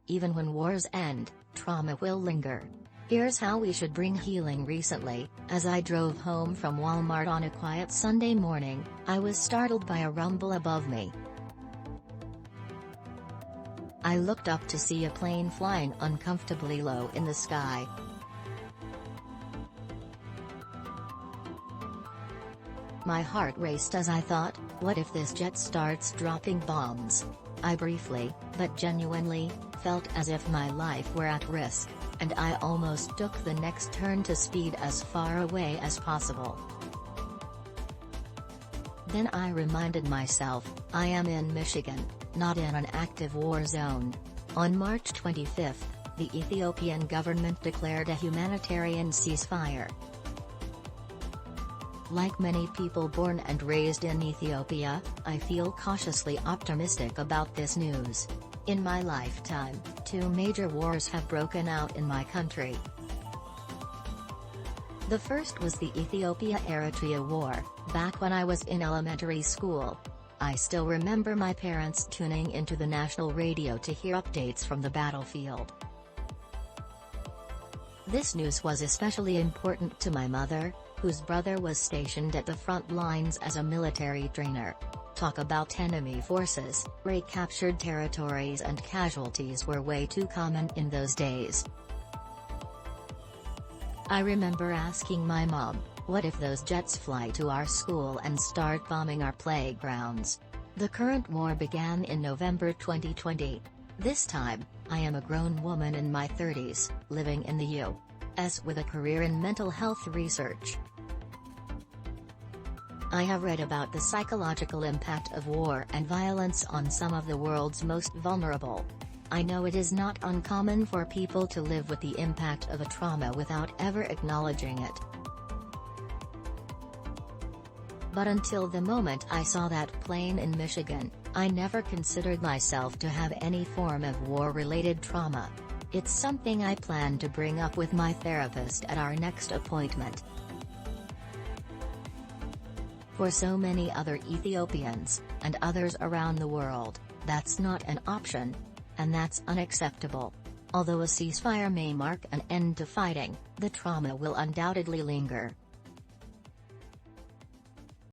Even when wars end, trauma will linger. Here's how we should bring healing recently. As I drove home from Walmart on a quiet Sunday morning, I was startled by a rumble above me. I looked up to see a plane flying uncomfortably low in the sky. My heart raced as I thought, what if this jet starts dropping bombs? I briefly, but genuinely, felt as if my life were at risk, and I almost took the next turn to speed as far away as possible. Then I reminded myself, I am in Michigan, not in an active war zone. On March 25, the Ethiopian government declared a humanitarian ceasefire. Like many people born and raised in Ethiopia, I feel cautiously optimistic about this news. In my lifetime, 2 major wars have broken out in my country. The first was the Ethiopia-Eritrea War, back when I was in elementary school. I still remember my parents tuning into the national radio to hear updates from the battlefield. This news was especially important to my mother, whose brother was stationed at the front lines as a military trainer. Talk about enemy forces, recaptured territories and casualties were way too common in those days. I remember asking my mom, what if those jets fly to our school and start bombing our playgrounds? The current war began in November 2020. This time, I am a grown woman in my 30s, living in the U.S. with a career in mental health research. I have read about the psychological impact of war and violence on some of the world's most vulnerable. I know it is not uncommon for people to live with the impact of a trauma without ever acknowledging it. But until the moment I saw that plane in Michigan, I never considered myself to have any form of war-related trauma. It's something I plan to bring up with my therapist at our next appointment. For so many other Ethiopians, and others around the world, that's not an option. And that's unacceptable. Although a ceasefire may mark an end to fighting, the trauma will undoubtedly linger.